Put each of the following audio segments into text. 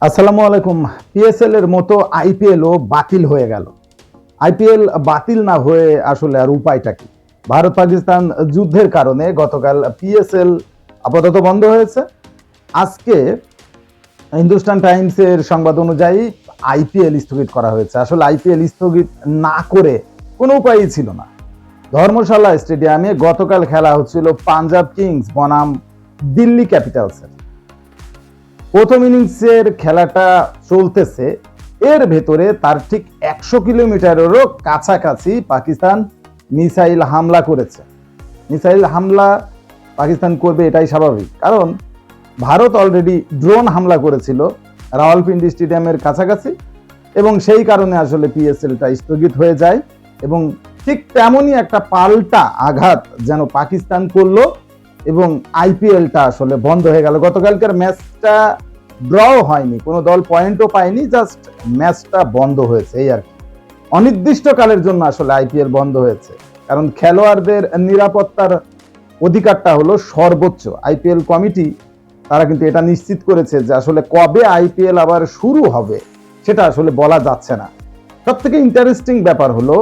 আসসালামু আলাইকুম। পিএসএল এর মতো আইপিএল ও বাতিল হয়ে গেল। আইপিএল বাতিল না হয়ে আসলে আর উপায়টা কি? ভারত পাকিস্তান যুদ্ধের কারণে গতকাল পিএসএল আপাতত বন্ধ হয়েছে। আজকে হিন্দুস্তান টাইমসের সংবাদ অনুযায়ী আইপিএল স্থগিত করা হয়েছে। আসলে আইপিএল স্থগিত না করে কোনো উপায়ই ছিল না। ধর্মশালা স্টেডিয়ামে গতকাল খেলা হচ্ছিল পাঞ্জাব কিংস বনাম দিল্লি ক্যাপিটালসের। প্রথম ইনিংসের খেলাটা চলতেছে, এর ভেতরে তার ঠিক 100 কিলোমিটারেরও কাছাকাছি পাকিস্তান মিসাইল হামলা করেছে। মিসাইল হামলা পাকিস্তান করবে এটাই স্বাভাবিক, কারণ ভারত অলরেডি ড্রোন হামলা করেছিল রাওয়ালপিন্ডি স্টেডিয়ামের কাছাকাছি, এবং সেই কারণে আসলে পিএসএলটা স্থগিত হয়ে যায়। এবং ঠিক তেমনই একটা পাল্টা আঘাত যেন পাকিস্তান করলো এবং আইপিএলটা আসলে বন্ধ হয়ে গেল। গতকালকার ম্যাচটা ড্রও হয়নি, কোনো দল পয়েন্টও পায়নি, জাস্ট ম্যাচটা বন্ধ হয়েছে এই আর কি। অনির্দিষ্টকালের জন্য আসলে আইপিএল বন্ধ হয়েছে, কারণ খেলোয়াড়দের নিরাপত্তার অধিকারটা হলো সর্বোচ্চ। আইপিএল কমিটি তারা কিন্তু এটা নিশ্চিত করেছে যে আসলে কবে আইপিএল আবার শুরু হবে সেটা আসলে বলা যাচ্ছে না। সব থেকে ইন্টারেস্টিং ব্যাপার হলো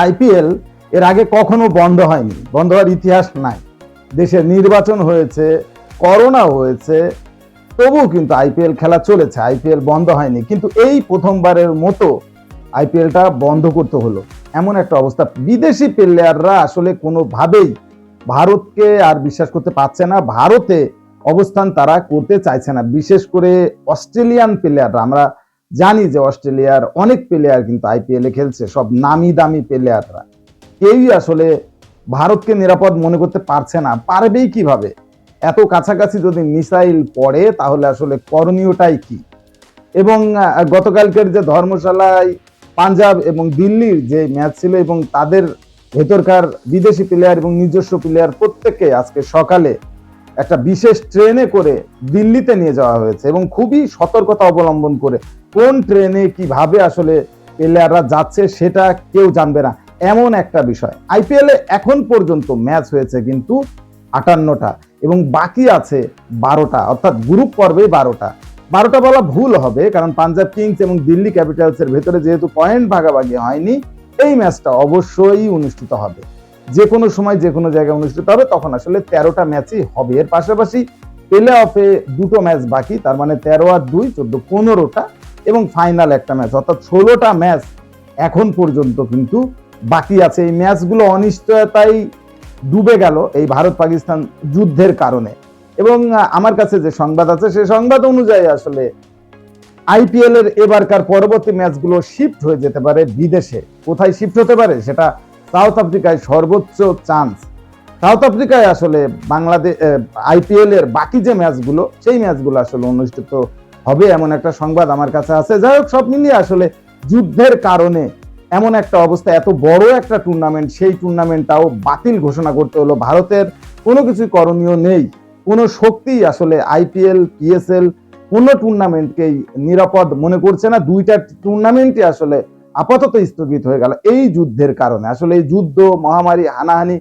আইপিএল এর আগে কখনো বন্ধ হয়নি, বন্ধ হওয়ার ইতিহাস নাই। দেশের নির্বাচন হয়েছে, করোনা হয়েছে, তবুও কিন্তু আইপিএল খেলা চলেছে, আইপিএল বন্ধ হয়নি। কিন্তু এই প্রথমবারের মতো আইপিএলটা বন্ধ করতে হলো, এমন একটা অবস্থা। বিদেশি প্লেয়াররা আসলে কোনোভাবেই ভারতকে আর বিশ্বাস করতে পারছে না, ভারতে অবস্থান তারা করতে চাইছে না। বিশেষ করে অস্ট্রেলিয়ান প্লেয়াররা, আমরা জানি যে অস্ট্রেলিয়ার অনেক প্লেয়ার কিন্তু আইপিএলে খেলছে, সব নামি দামি প্লেয়াররা, কেউই আসলে ভারতকে নিরাপদ মনে করতে পারছে না। পারবেই কিভাবে? এত কাছাকাছি যদি মিসাইল পড়ে তাহলে আসলে করণীয়টাই কি? এবং গতকালকের যে ধর্মশালায় পাঞ্জাব এবং দিল্লির যে ম্যাচ ছিল, এবং তাদের ভেতরকার বিদেশি প্লেয়ার এবং নিজস্ব প্লেয়ার প্রত্যেককে আজকে সকালে একটা বিশেষ ট্রেনে করে দিল্লিতে নিয়ে যাওয়া হয়েছে, এবং খুবই সতর্কতা অবলম্বন করে। কোন ট্রেনে কিভাবে আসলে প্লেয়াররা যাচ্ছে সেটা কেউ জানবে না, এমন একটা বিষয়। আইপিএলে এখন পর্যন্ত ম্যাচ হয়েছে কিন্তু 58টা, এবং বাকি আছে 12টা, অর্থাৎ গ্রুপ পর্বে 12টা বলা ভুল হবে, কারণ পাঞ্জাব কিংস এবং দিল্লি ক্যাপিটালসের ভেতরে যেহেতু পয়েন্ট ভাগাভাগি হয়নি, এই ম্যাচটা অবশ্যই অনুষ্ঠিত হবে, যে কোনো সময় যে কোনো জায়গায় অনুষ্ঠিত হবে। তখন আসলে 13টা ম্যাচই হবে। এর পাশাপাশি প্লে অফে 2টো ম্যাচ বাকি, তার মানে 13 আর 2 14, 15টা, এবং ফাইনাল একটা ম্যাচ, অর্থাৎ 16টা ম্যাচ এখন পর্যন্ত কিন্তু বাকি আছে। এই ম্যাচগুলো অনিশ্চয়তায় ডুবে গেল এই ভারত পাকিস্তান যুদ্ধের কারণে। এবং আমার কাছে যে সংবাদ আছে সেই সংবাদ অনুযায়ী আসলে আইপিএল এর এবারকার পরবর্তী ম্যাচগুলো শিফট হয়ে যেতে পারে বিদেশে। কোথায় শিফট হতে পারে? সেটা সাউথ আফ্রিকায় সর্বোচ্চ চান্স। সাউথ আফ্রিকায় আসলে বাংলাদেশ আইপিএল এর বাকি যে ম্যাচগুলো, সেই ম্যাচগুলো আসলে অনুষ্ঠিত হবে, এমন একটা সংবাদ আমার কাছে আছে। যাই হোক, সব মিলিয়ে আসলে যুদ্ধের কারণে এমন একটা অবস্থা, এত বড় একটা টুর্নামেন্ট, সেই টুর্নামেন্টটাও বাতিল ঘোষণা করতে হলো। ভারতের কোনো কিছু করণীয় নেই, কোনো শক্তি আসলে আইপিএল পিএসএল কোনো টুর্নামেন্টকেই নিরাপদ মনে করছে না। 2টা টুর্নামেন্টই আসলে আপাতত স্থগিত হয়ে গেল এই যুদ্ধের কারণে। আসলে এই যুদ্ধ, মহামারী, হানাহানি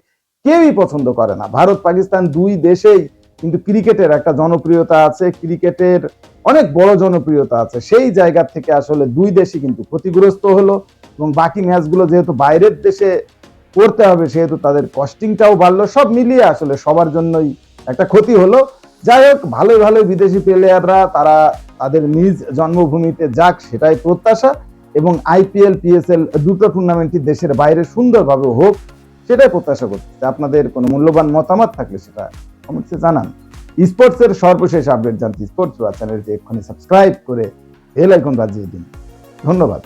কেউই পছন্দ করে না। ভারত পাকিস্তান দুই দেশেই কিন্তু ক্রিকেটের একটা জনপ্রিয়তা আছে, ক্রিকেটের অনেক বড় জনপ্রিয়তা আছে। সেই জায়গা থেকে আসলে দুই দেশই কিন্তু ক্ষতিগ্রস্ত হলো, এবং বাকি ম্যাচগুলো যেহেতু বাইরের দেশে করতে হবে সেহেতু তাদের কস্টিংটাও বাড়লো। সব মিলিয়ে আসলে সবার জন্যই একটা ক্ষতি হলো। যাই হোক, ভালোই ভালোই বিদেশি প্লেয়াররা তারা তাদের নিজ জন্মভূমিতে যাক, সেটাই প্রত্যাশা। এবং আইপিএল পিএসএল 2টো টুর্নামেন্টই দেশের বাইরে সুন্দরভাবে হোক, সেটাই প্রত্যাশা করতেছে। আপনাদের কোনো মূল্যবান মতামত থাকলে সেটা কমেন্টসে জানান। স্পোর্টসের সর্বশেষ আপডেট জানতে স্পোর্টস চ্যানেলটি এক্ষুনি সাবস্ক্রাইব করে বেল আইকন বাজিয়ে দিন। ধন্যবাদ।